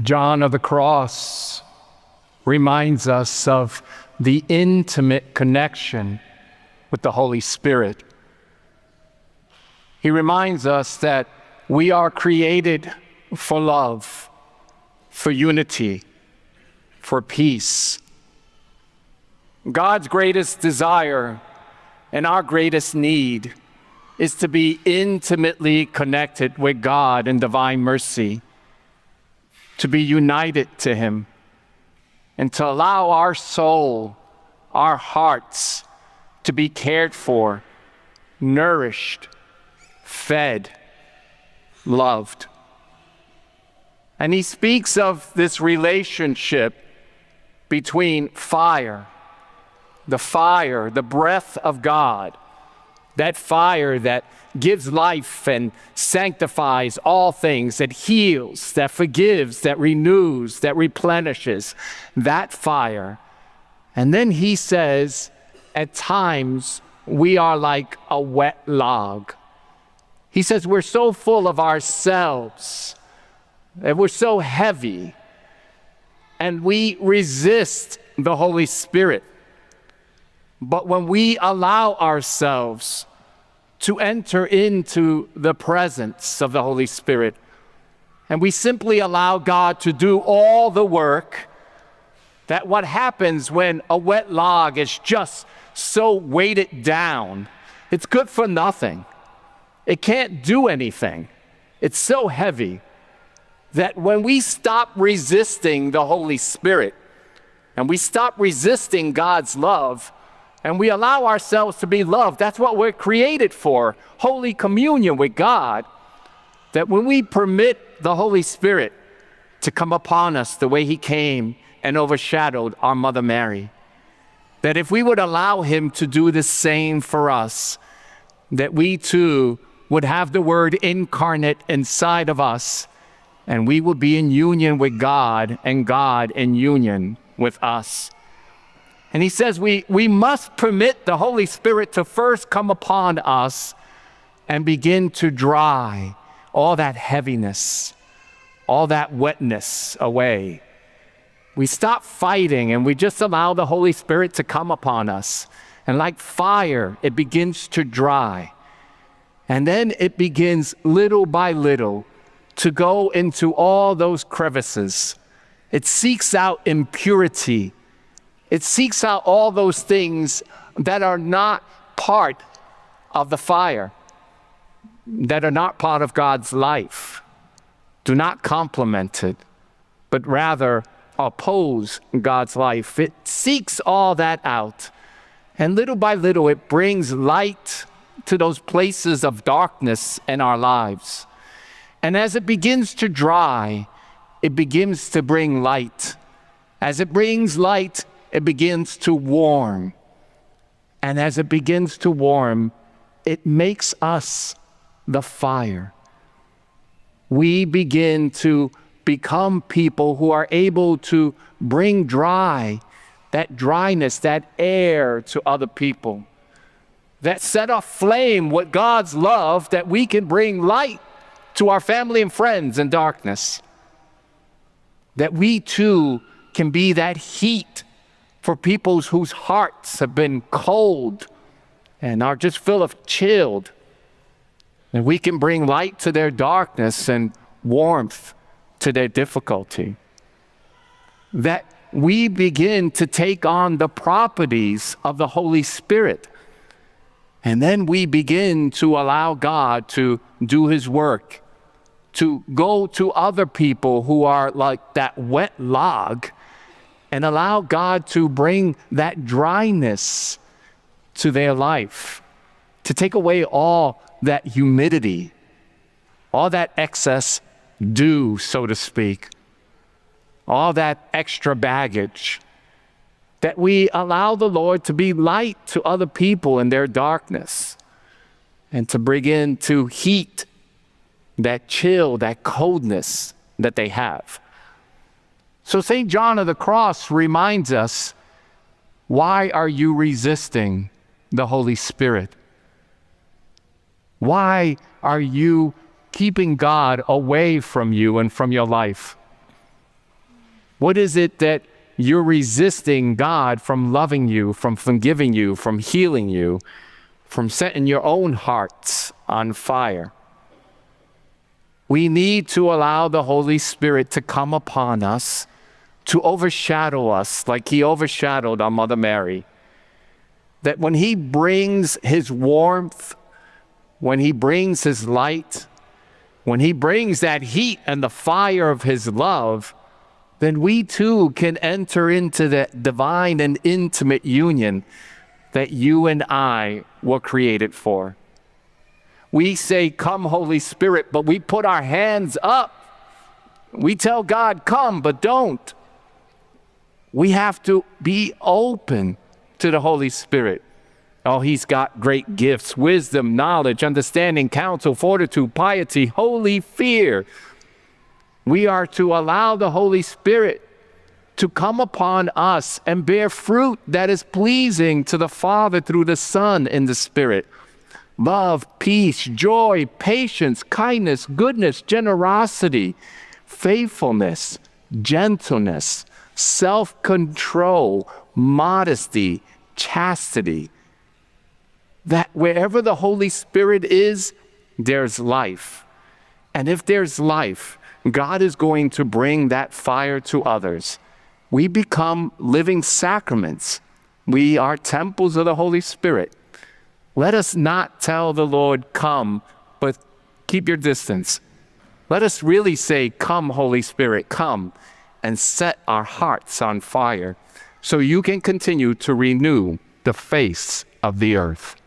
John of the Cross reminds us of the intimate connection with the Holy Spirit. He reminds us that we are created for love, for unity, for peace. God's greatest desire and our greatest need is to be intimately connected with God in divine mercy, to be united to Him, and to allow our soul, our hearts, to be cared for, nourished, fed, loved. And he speaks of this relationship between fire, the breath of God, that fire that gives life and sanctifies all things, that heals, that forgives, that renews, that replenishes, that fire. And then he says, at times, we are like a wet log. He says we're so full of ourselves, and we're so heavy, and we resist the Holy Spirit. But when we allow ourselves to enter into the presence of the Holy Spirit, and we simply allow God to do all the work, that what happens when a wet log is just so weighted down, it's good for nothing. It can't do anything. It's so heavy that when we stop resisting the Holy Spirit, and we stop resisting God's love, and we allow ourselves to be loved, that's what we're created for, holy communion with God, that when we permit the Holy Spirit to come upon us the way He came and overshadowed our Mother Mary, that if we would allow Him to do the same for us, that we too would have the Word incarnate inside of us, and we will be in union with God, and God in union with us. And he says we must permit the Holy Spirit to first come upon us and begin to dry all that heaviness, all that wetness away. We stop fighting and we just allow the Holy Spirit to come upon us. And like fire, it begins to dry. And then it begins little by little to go into all those crevices. It seeks out impurity. It seeks out all those things that are not part of the fire, that are not part of God's life, do not complement it, but rather oppose God's life. It seeks all that out. And little by little, it brings light to those places of darkness in our lives. And as it begins to dry, it begins to bring light. As it brings light, it begins to warm. And as it begins to warm, it makes us the fire. We begin to become people who are able to bring that dryness, that air to other people, that set aflame with God's love, that we can bring light to our family and friends in darkness. That we too can be that heat for people whose hearts have been cold and are just full of chilled. And we can bring light to their darkness and warmth to their difficulty. That we begin to take on the properties of the Holy Spirit. And then we begin to allow God to do His work, to go to other people who are like that wet log, and allow God to bring that dryness to their life, to take away all that humidity, all that excess dew, so to speak, all that extra baggage, that we allow the Lord to be light to other people in their darkness, and to begin to heat that chill, that coldness that they have. So St. John of the Cross reminds us, why are you resisting the Holy Spirit? Why are you keeping God away from you and from your life? What is it that you're resisting God from loving you, from forgiving you, from healing you, from setting your own hearts on fire? We need to allow the Holy Spirit to come upon us, to overshadow us like he overshadowed our Mother Mary. That when he brings his warmth, when he brings his light, when he brings that heat and the fire of his love, then we too can enter into that divine and intimate union that you and I were created for. We say, "Come, Holy Spirit," but we put our hands up. We tell God, "Come," but don't. We have to be open to the Holy Spirit. Oh, he's got great gifts: wisdom, knowledge, understanding, counsel, fortitude, piety, holy fear. We are to allow the Holy Spirit to come upon us and bear fruit that is pleasing to the Father through the Son and the Spirit. Love, peace, joy, patience, kindness, goodness, generosity, faithfulness, gentleness, self-control, modesty, chastity. That wherever the Holy Spirit is, there's life. And if there's life, God is going to bring that fire to others. We become living sacraments. We are temples of the Holy Spirit. Let us not tell the Lord, "Come," but keep your distance. Let us really say, "Come, Holy Spirit, come," and set our hearts on fire so you can continue to renew the face of the earth.